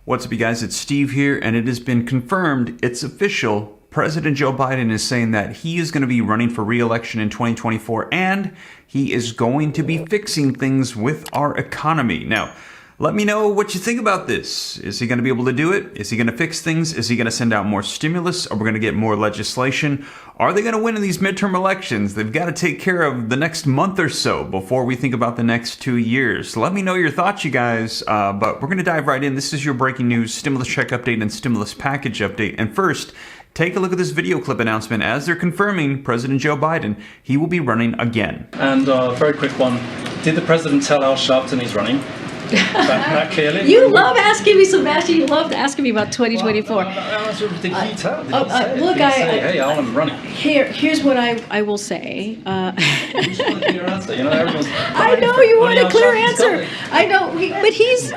What's up, you guys? It's Steve here, and it has been confirmed, it's official. President Joe Biden is saying that he is going to be running for re-election in 2024, and he is going to be fixing things with our economy. Now, let me know what you think about this. Is he going to be able to do it? Is he going to fix things? Is he going to send out more stimulus? Are we going to get more legislation? Are they going to win in these midterm elections? They've got to take care of the next month or so before we think about the next 2 years. Let me know your thoughts, you guys. But we're going to dive right in. This is your breaking news stimulus check update and stimulus package update. And first, take a look at this video clip announcement as they're confirming President Joe Biden, he will be running again. And a very quick one. Did the president tell Al Sharpton he's running? That clearly? You love asking me, Sebastian. You loved asking me about 2024. Well, did he tell? Did he say, look, did he say, hey, Al, I'm running? Here's what I will say. You just want a clear answer. You know, I know you want a clear answer. I know, but he's.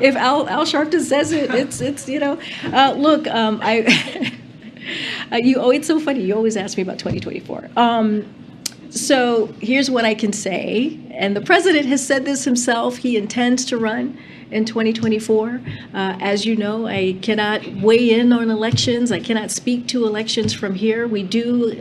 If Al Sharpton says it, it's you know. Look, it's so funny. You always ask me about 2024. So here's what I can say, and the president has said this himself, he intends to run in 2024. As you know, I cannot weigh in on elections. I cannot speak to elections from here. We do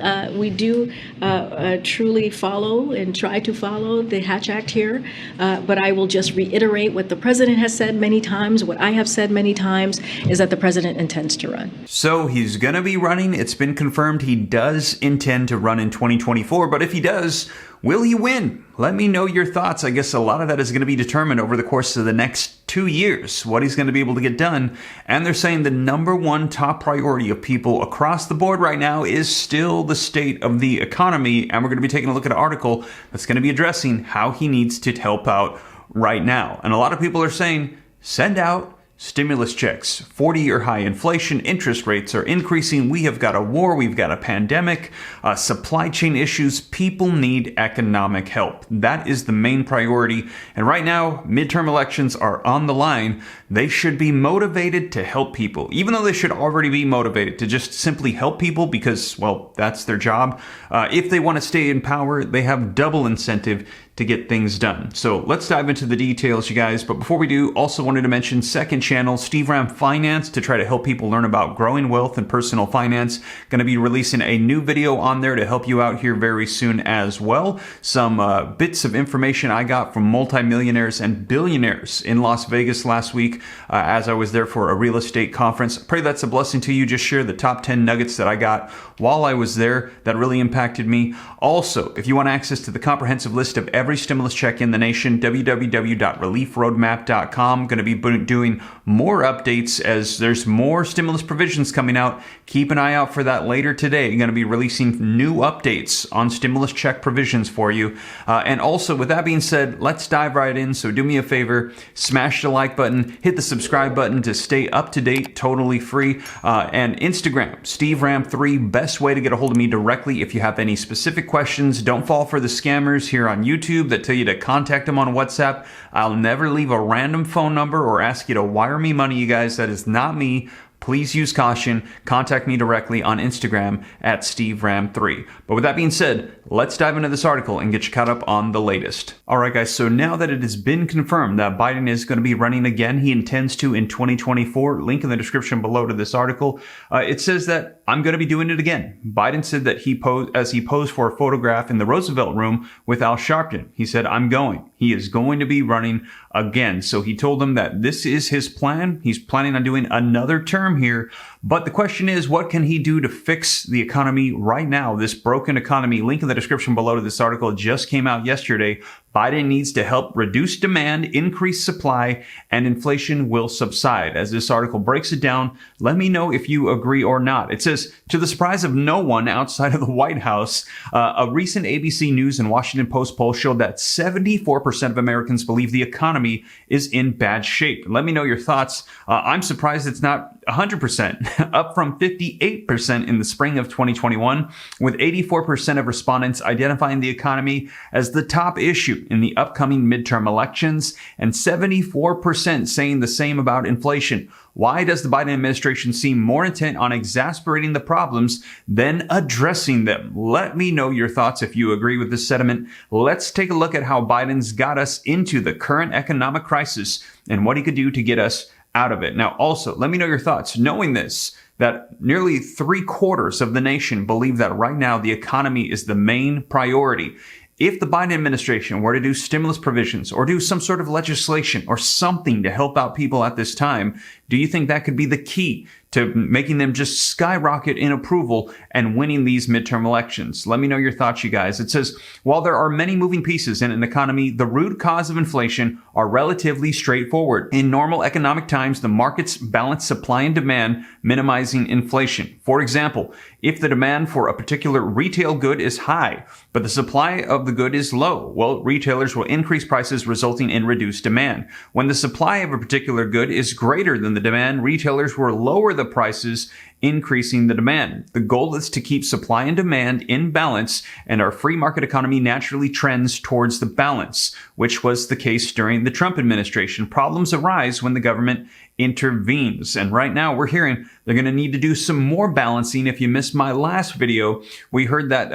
truly follow and try to follow the Hatch Act here, but I will just reiterate what the president has said many times, what I have said many times, is that the president intends to run. So he's going to be running. It's been confirmed he does intend to run in 2024, but if he does, will he win? Let me know your thoughts. I guess a lot of that is going to be determined over the course of the next 2 years, what he's going to be able to get done. And they're saying the number one top priority of people across the board right now is still the state of the economy. And we're going to be taking a look at an article that's going to be addressing how he needs to help out right now. And a lot of people are saying, send out stimulus checks. 40-year high inflation, interest rates are increasing. We have got a war. We've got a pandemic, supply chain issues. People need economic help. That is the main priority. And right now, midterm elections are on the line. They should be motivated to help people, even though they should already be motivated to just simply help people because, well, that's their job. If they want to stay in power, they have double incentive to get things done. So let's dive into the details, you guys. But before we do, also wanted to mention second channel, Steve Ram Finance, to try to help people learn about growing wealth and personal finance. Going to be releasing a new video on there to help you out here very soon as well. Some bits of information I got from multimillionaires and billionaires in Las Vegas last week as I was there for a real estate conference. Pray that's a blessing to you. Just share the top 10 nuggets that I got while I was there that really impacted me. Also, if you want access to the comprehensive list of every stimulus check in the nation, www.reliefroadmap.com. Going to be doing more updates as there's more stimulus provisions coming out. Keep an eye out for that later today. Going to be releasing new updates on stimulus check provisions for you. And also, with that being said, let's dive right in. So do me a favor, smash the like button, hit the subscribe button to stay up to date, totally free. And Instagram, SteveRam3, best way to get a hold of me directly if you have any specific questions. Don't fall for the scammers here on YouTube that tell you to contact them on WhatsApp. I'll never leave a random phone number or ask you to wire me money, you guys. That is not me. Please use caution. Contact me directly on Instagram at SteveRam3. But with that being said, let's dive into this article and get you caught up on the latest. All right, guys. So now that it has been confirmed that Biden is going to be running again, he intends to in 2024. Link in the description below to this article. It says that I'm going to be doing it again. Biden said that he posed for a photograph in the Roosevelt Room with Al Sharpton. He said, I'm going. He is going to be running again. So he told them that this is his plan. He's planning on doing another term here. But the question is, what can he do to fix the economy right now? This broken economy. Link in the description below to this article. It just came out yesterday. Biden needs to help reduce demand, increase supply, and inflation will subside. As this article breaks it down, let me know if you agree or not. It says, to the surprise of no one outside of the White House, a recent ABC News and Washington Post poll showed that 74% of Americans believe the economy is in bad shape. Let me know your thoughts. I'm surprised it's not 100%, up from 58% in the spring of 2021, with 84% of respondents identifying the economy as the top issue in the upcoming midterm elections, and 74% saying the same about inflation. Why does the Biden administration seem more intent on exacerbating the problems than addressing them? Let me know your thoughts if you agree with this sentiment. Let's take a look at how Biden's got us into the current economic crisis and what he could do to get us out of it. Now, also, let me know your thoughts. Knowing this, that nearly 3/4 of the nation believe that right now the economy is the main priority. If the Biden administration were to do stimulus provisions or do some sort of legislation or something to help out people at this time, do you think that could be the key to making them just skyrocket in approval and winning these midterm elections? Let me know your thoughts, you guys. It says, while there are many moving pieces in an economy, the root cause of inflation are relatively straightforward. In normal economic times, the markets balance supply and demand, minimizing inflation. For example, if the demand for a particular retail good is high, but the supply of the good is low, well, retailers will increase prices, resulting in reduced demand. When the supply of a particular good is greater than the demand, retailers will lower the prices, increasing the demand. The goal is to keep supply and demand in balance, and our free market economy naturally trends towards the balance, which was the case during the Trump administration. Problems arise when the government intervenes. And right now we're hearing they're going to need to do some more balancing. If you missed my last video, we heard that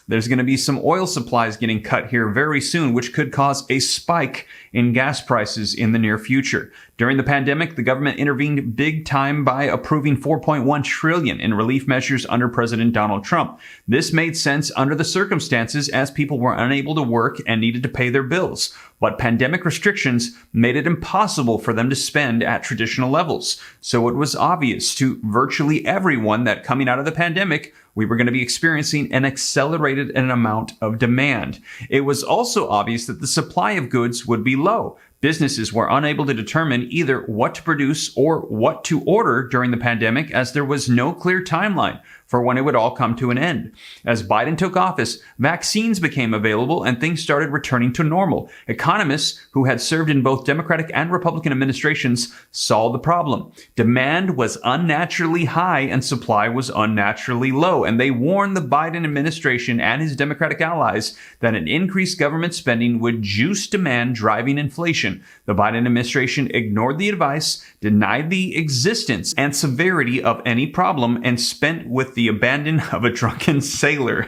there's going to be some oil supplies getting cut here very soon, which could cause a spike in gas prices in the near future. During the pandemic, the government intervened big time by approving $4.1 trillion in relief measures under President Donald Trump. This made sense under the circumstances, as people were unable to work and needed to pay their bills. But pandemic restrictions made it impossible for them to spend at traditional levels. So it was obvious to virtually everyone that coming out of the pandemic, we were going to be experiencing an accelerated amount of demand. It was also obvious that the supply of goods would be low. Businesses were unable to determine either what to produce or what to order during the pandemic, as there was no clear timeline for when it would all come to an end. As Biden took office, vaccines became available and things started returning to normal. Economists who had served in both Democratic and Republican administrations saw the problem. Demand was unnaturally high and supply was unnaturally low, and they warned the Biden administration and his Democratic allies that an increased government spending would juice demand, driving inflation. The Biden administration ignored the advice, denied the existence and severity of any problem, and spent with the abandon of a drunken sailor.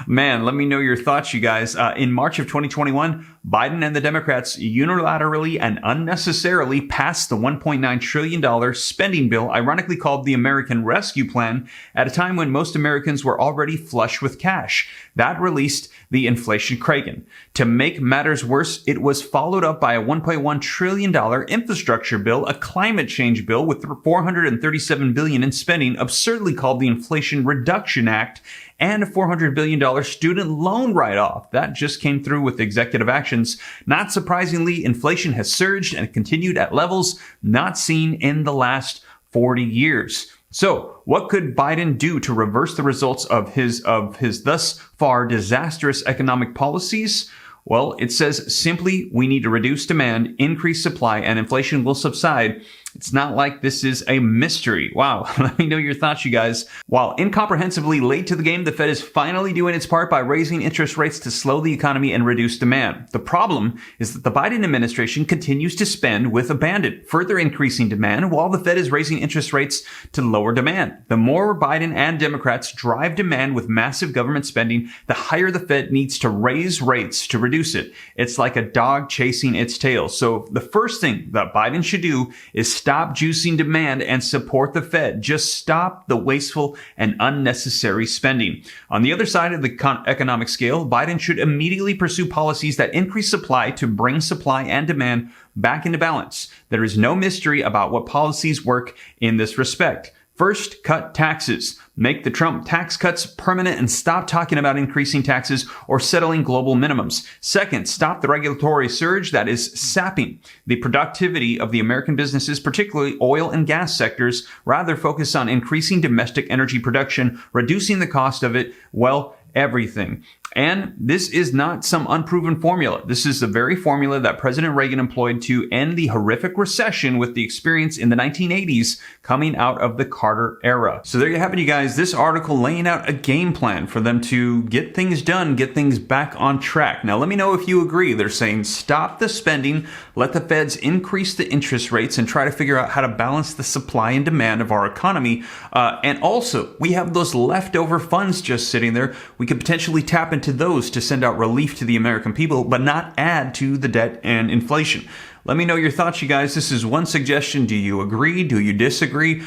Man, let me know your thoughts, you guys. In March of 2021, Biden and the Democrats unilaterally and unnecessarily passed the $1.9 trillion spending bill, ironically called the American Rescue Plan, at a time when most Americans were already flush with cash. That released the inflation kraken. To make matters worse, it was followed up by a $1.1 trillion infrastructure bill, a climate change bill with $437 billion in spending, absurdly called the Inflation Reduction Act, and a $400 billion student loan write-off. That just came through with executive actions. Not surprisingly, inflation has surged and continued at levels not seen in the last 40 years. So, what could Biden do to reverse the results of his thus far disastrous economic policies? Well, it says simply, we need to reduce demand, increase supply, and inflation will subside. It's not like this is a mystery. Wow, let me know your thoughts, you guys. While incomprehensibly late to the game, the Fed is finally doing its part by raising interest rates to slow the economy and reduce demand. The problem is that the Biden administration continues to spend with abandon, further increasing demand while the Fed is raising interest rates to lower demand. The more Biden and Democrats drive demand with massive government spending, the higher the Fed needs to raise rates to reduce it. It's like a dog chasing its tail. So the first thing that Biden should do is stop juicing demand and support the Fed. Just stop the wasteful and unnecessary spending. On the other side of the economic scale, Biden should immediately pursue policies that increase supply to bring supply and demand back into balance. There is no mystery about what policies work in this respect. First, cut taxes. Make the Trump tax cuts permanent and stop talking about increasing taxes or settling global minimums. Second, stop the regulatory surge that is sapping the productivity of the American businesses, particularly oil and gas sectors. Rather, focus on increasing domestic energy production, reducing the cost of it, well, everything. And this is not some unproven formula. This is the very formula that President Reagan employed to end the horrific recession with the experience in the 1980s coming out of the Carter era. So there you have it, you guys. This article laying out a game plan for them to get things done, get things back on track. Now, let me know if you agree. They're saying stop the spending, let the feds increase the interest rates, and try to figure out how to balance the supply and demand of our economy. And also, we have those leftover funds just sitting there. We could potentially tap into those to send out relief to the American people, but not add to the debt and inflation. Let me know your thoughts, you guys. This is one suggestion. Do you agree? Do you disagree?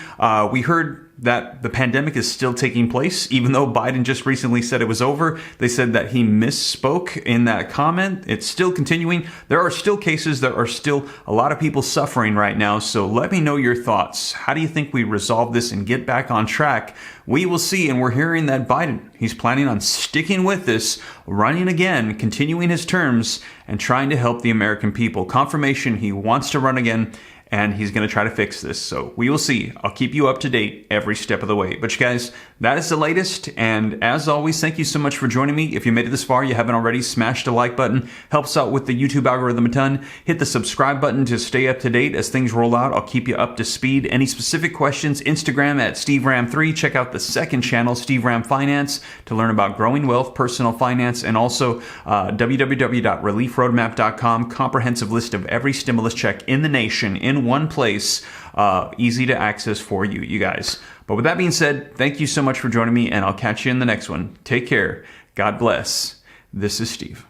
We heard that the pandemic is still taking place, even though Biden just recently said it was over. They said that he misspoke in that comment. It's still continuing. There are still cases. There are still a lot of people suffering right now. So let me know your thoughts. How do you think we resolve this and get back on track? We will see. And we're hearing that Biden, he's planning on sticking with this, running again, continuing his terms, and trying to help the American people. Confirmation he wants to run again, and he's going to try to fix this. So we will see. I'll keep you up to date every step of the way. But you guys, that is the latest. And as always, thank you so much for joining me. If you made it this far, you haven't already, smash the like button. Helps out with the YouTube algorithm a ton. Hit the subscribe button to stay up to date as things roll out. I'll keep you up to speed. Any specific questions, Instagram at SteveRam3. Check out the second channel, Steve Ram Finance, to learn about growing wealth, personal finance, and also www.reliefroadmap.com. Comprehensive list of every stimulus check in the nation in one place, easy to access for you, you guys. But with that being said, thank you so much for joining me, and I'll catch you in the next one. Take care. God bless. This is Steve.